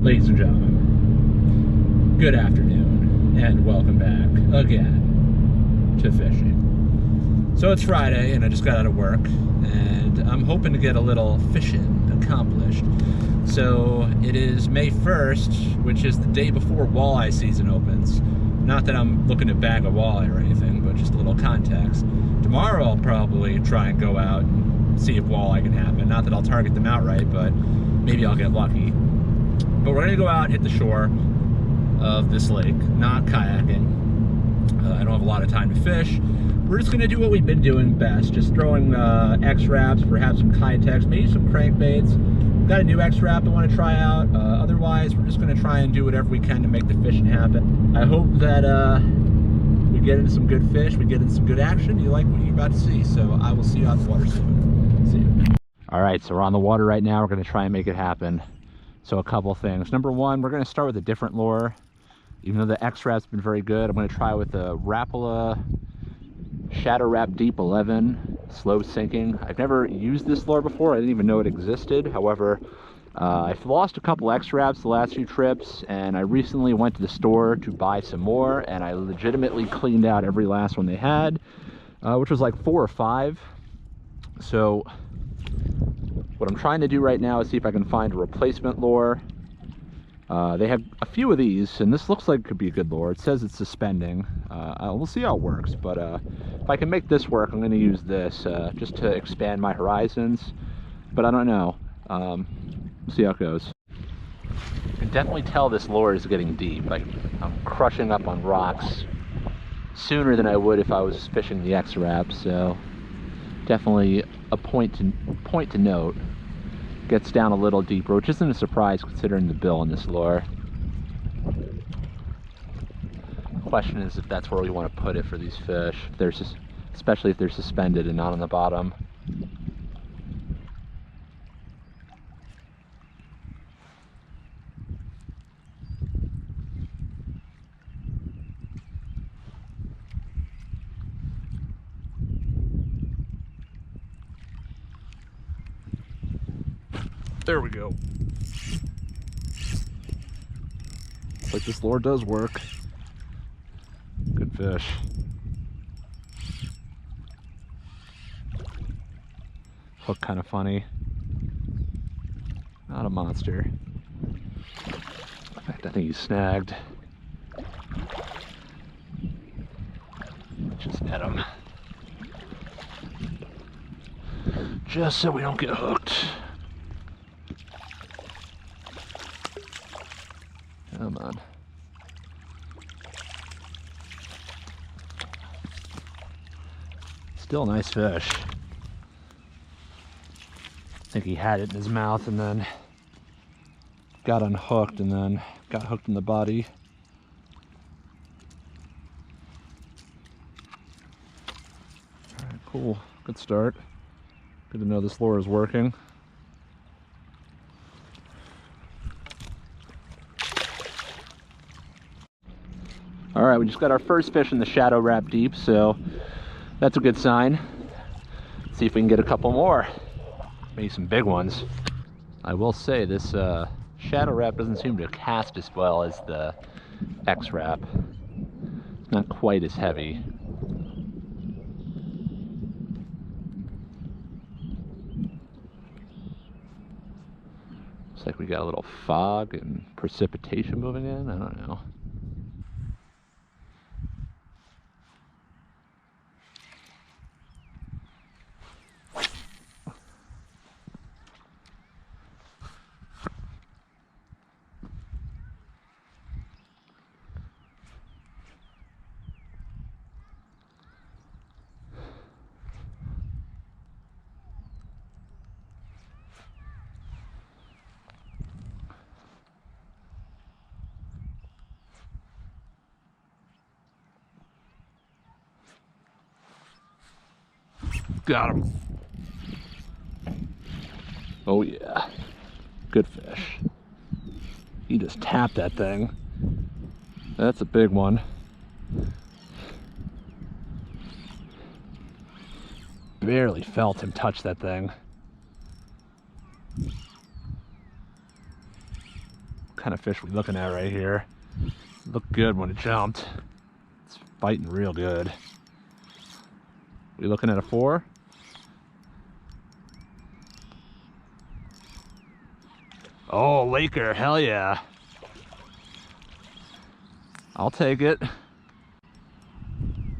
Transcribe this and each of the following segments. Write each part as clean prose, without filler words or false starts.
Ladies and gentlemen, good afternoon, and welcome back again to fishing. So it's Friday, and I just got out of work, and I'm hoping to get a little fishing accomplished. So it is May 1st, which is the day before walleye season opens. Not that I'm looking to bag a walleye or anything, but just a little context. Tomorrow I'll probably try and go out and see if walleye can happen. Not that I'll target them outright, but maybe I'll get lucky. But we're gonna go out and hit the shore of this lake, not kayaking. I don't have a lot of time to fish. We're just gonna do what we've been doing best, just throwing X-Wraps, perhaps some Kitex, maybe some crankbaits. Got a new X-Wrap I want to try out. Otherwise, we're just gonna try and do whatever we can to make the fishing happen. I hope that we get into some good fish, we get into some good action. You like what you're about to see, so I will see you out the water soon. See you. All right, so we're on the water right now. We're gonna try and make it happen. So a couple things. Number one, we're gonna start with a different lure. Even though the X-Wrap's been very good, I'm gonna try with a Rapala Shadow Wrap Deep 11, slow sinking. I've never used this lure before. I didn't even know it existed. However, I've lost a couple X-Wraps the last few trips, and I recently went to the store to buy some more, and I legitimately cleaned out every last one they had, which was like 4 or 5. So what I'm trying to do right now is see if I can find a replacement lure. They have a few of these, and this looks like it could be a good lure. It says it's suspending. We'll see how it works, but if I can make this work, I'm going to use this just to expand my horizons, but I don't know. See how it goes. You can definitely tell this lure is getting deep. Like, I'm crushing up on rocks sooner than I would if I was fishing the X-Wrap, so definitely a point to note. Gets down a little deeper, which isn't a surprise considering the bill in this lure. The question is if that's where we want to put it for these fish, if they're especially if they're suspended and not on the bottom. There we go. Looks like this lure does work. Good fish. Hook kind of funny. Not a monster. In fact, I think he's snagged. Just net him. Just so we don't get hooked. Come on. Still a nice fish. I think he had it in his mouth and then got unhooked and then got hooked in the body. All right, cool. Good start. Good to know this lure is working. All right, we just got our first fish in the Shadow Wrap Deep, so that's a good sign. Let's see if we can get a couple more. Maybe some big ones. I will say this Shadow Wrap doesn't seem to cast as well as the X-Wrap. Not quite as heavy. Looks like we got a little fog and precipitation moving in. I don't know. Got him. Oh yeah, good fish. He just tapped that thing. That's a big one. Barely felt him touch that thing. kind of fish we looking at right here? Looked good when it jumped. It's biting real good. We looking at a 4? Oh, Laker, hell yeah. I'll take it.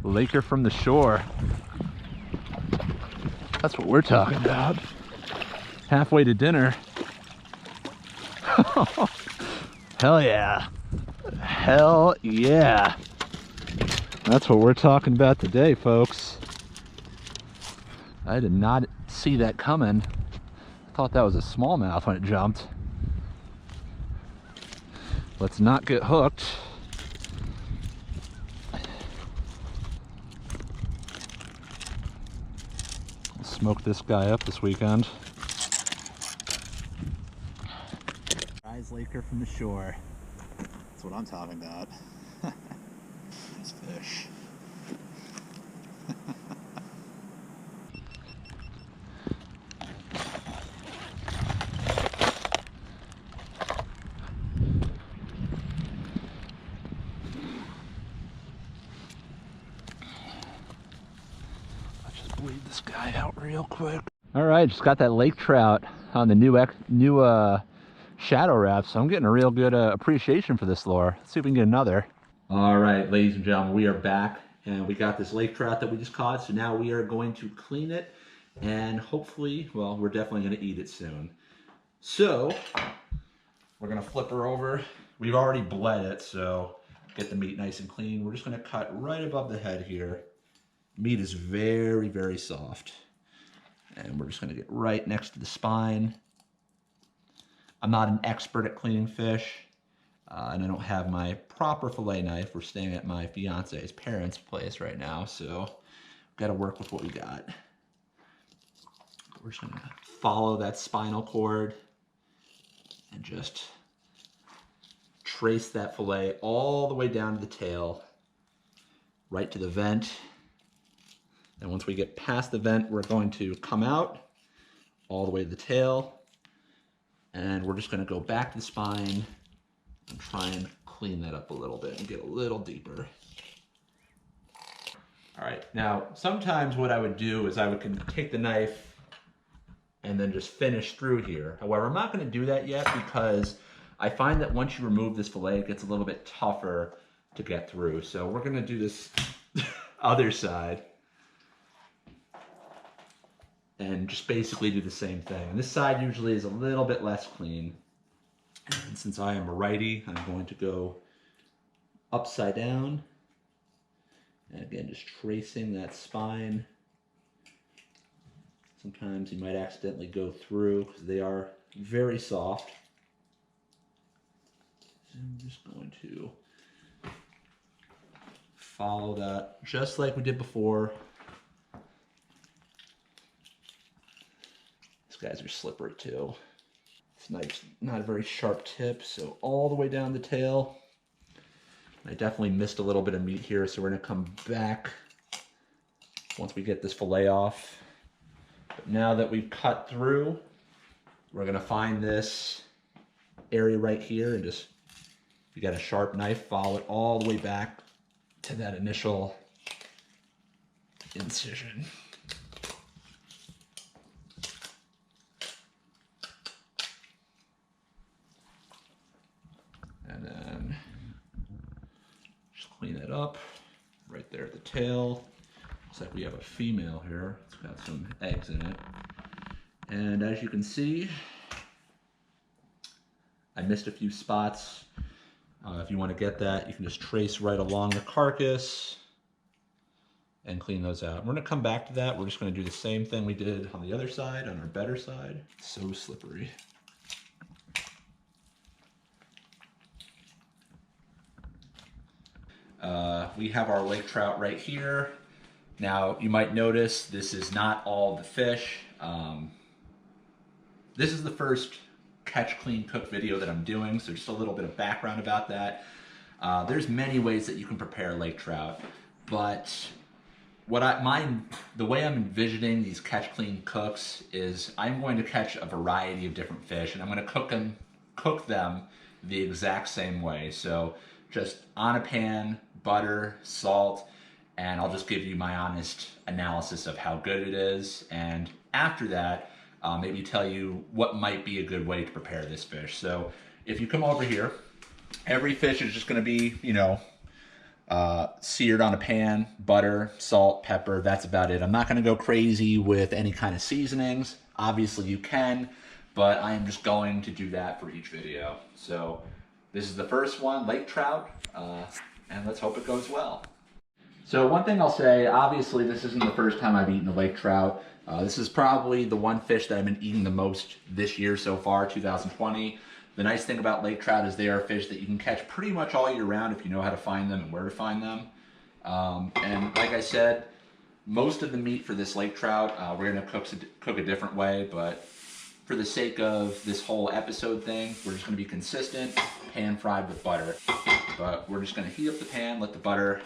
Laker from the shore. That's what we're talking about. Halfway to dinner. Hell yeah. Hell yeah. That's what we're talking about today, folks. I did not see that coming. I thought that was a smallmouth when it jumped. Let's not get hooked. I'll smoke this guy up this weekend. Prize Laker from the shore. That's what I'm talking about. Nice fish. Bleed this guy out real quick. All right, just got that lake trout on the new shadow wrap, so I'm getting a real good appreciation for this lure. Let's see if we can get another. All right, ladies and gentlemen, we are back, and we got this lake trout that we just caught, so now we are going to clean it, and hopefully, well, we're definitely going to eat it soon. So, we're going to flip her over. We've already bled it, so get the meat nice and clean. We're just going to cut right above the head here. Meat is very, very soft. And we're just gonna get right next to the spine. I'm not an expert at cleaning fish, and I don't have my proper fillet knife. We're staying at my fiance's parents' place right now, so gotta work with what we got. We're just gonna follow that spinal cord and just trace that fillet all the way down to the tail, right to the vent. And once we get past the vent, we're going to come out all the way to the tail. And we're just gonna go back to the spine and try and clean that up a little bit and get a little deeper. All right, now sometimes what I would do is I would take the knife and then just finish through here. However, I'm not gonna do that yet because I find that once you remove this fillet, it gets a little bit tougher to get through. So we're gonna do this other side and just basically do the same thing. And this side usually is a little bit less clean. And since I am a righty, I'm going to go upside down. And again, just tracing that spine. Sometimes you might accidentally go through because they are very soft. So I'm just going to follow that just like we did before. Guys are slippery too. It's not a very sharp tip, so all the way down the tail. I definitely missed a little bit of meat here, so we're gonna come back once we get this fillet off. But now that we've cut through, we're gonna find this area right here and just, if you got a sharp knife, follow it all the way back to that initial incision. And then just clean it up right there at the tail. Looks like we have a female here. It's got some eggs in it. And as you can see, I missed a few spots. If you want to get that, you can just trace right along the carcass and clean those out. We're going to come back to that. We're just going to do the same thing we did on the other side, on our better side. So slippery. We have our lake trout right here. Now, you might notice this is not all the fish. This is the first catch, clean, cook video that I'm doing, so just a little bit of background about that. There's many ways that you can prepare lake trout, but the way I'm envisioning these catch, clean cooks is I'm going to catch a variety of different fish, and I'm going to cook them the exact same way. So just on a pan, butter, salt, and I'll just give you my honest analysis of how good it is. And after that, maybe tell you what might be a good way to prepare this fish. So if you come over here, every fish is just going to be, seared on a pan, butter, salt, pepper. That's about it. I'm not going to go crazy with any kind of seasonings. Obviously you can, but I am just going to do that for each video. So this is the first one, lake trout, and let's hope it goes well. So one thing I'll say, obviously this isn't the first time I've eaten a lake trout. This is probably the one fish that I've been eating the most this year so far, 2020. The nice thing about lake trout is they are fish that you can catch pretty much all year round if you know how to find them and where to find them. And like I said, most of the meat for this lake trout, we're gonna cook a different way, but for the sake of this whole episode thing, we're just gonna be consistent, pan fried with butter. But we're just gonna heat up the pan, let the butter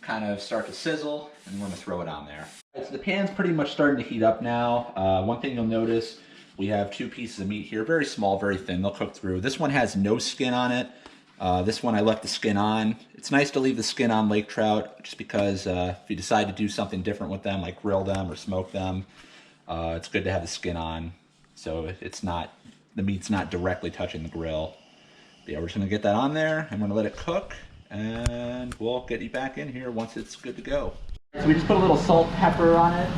kind of start to sizzle, and we're gonna throw it on there. So the pan's pretty much starting to heat up now. One thing you'll notice, we have 2 pieces of meat here, very small, very thin, they'll cook through. This one has no skin on it. This one I left the skin on. It's nice to leave the skin on lake trout, just because if you decide to do something different with them, like grill them or smoke them, it's good to have the skin on, so it's not, the meat's not directly touching the grill. But yeah, we're just gonna get that on there. I'm gonna let it cook, and we'll get you back in here once it's good to go. So we just put a little salt, pepper on it.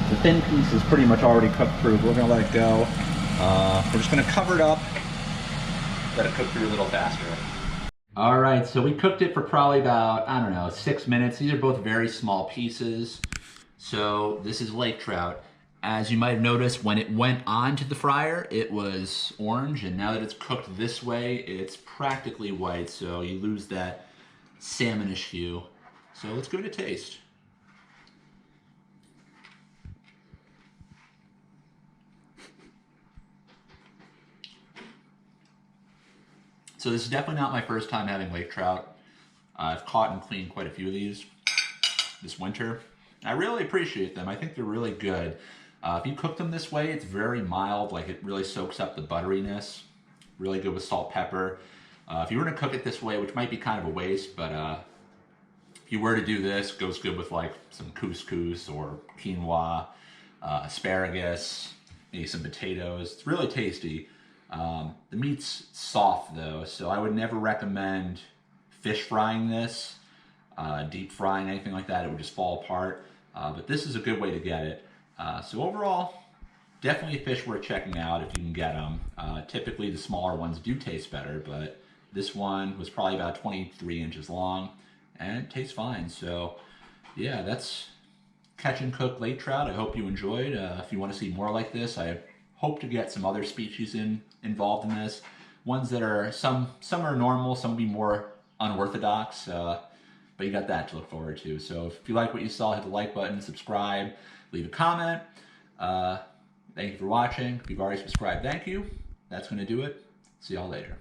The thin piece is pretty much already cooked through, but we're gonna let it go. We're just gonna cover it up, let it cook through a little faster. All right, so we cooked it for probably about, I don't know, 6 minutes. These are both very small pieces. So this is lake trout. As you might have noticed, when it went onto the fryer, it was orange, and now that it's cooked this way, it's practically white, so you lose that salmonish hue. So let's give it a taste. So this is definitely not my first time having lake trout. I've caught and cleaned quite a few of these this winter. I really appreciate them. I think they're really good. If you cook them this way, it's very mild, like it really soaks up the butteriness. Really good with salt, pepper. If you were to cook it this way, which might be kind of a waste, but if you were to do this, it goes good with like some couscous or quinoa, asparagus, maybe some potatoes. It's really tasty. The meat's soft though, so I would never recommend fish frying this, deep frying, anything like that. It would just fall apart. But this is a good way to get it. So overall, definitely a fish worth checking out if you can get them. Typically the smaller ones do taste better, but this one was probably about 23 inches long and it tastes fine. So yeah, that's catch and cook lake trout. I hope you enjoyed. If you want to see more like this, I hope to get some other species involved in this. Ones that are, some are normal, some will be more unorthodox, but you got that to look forward to. So if you like what you saw, hit the like button, subscribe, leave a comment. Thank you for watching. If you've already subscribed, thank you. That's going to do it. See y'all later.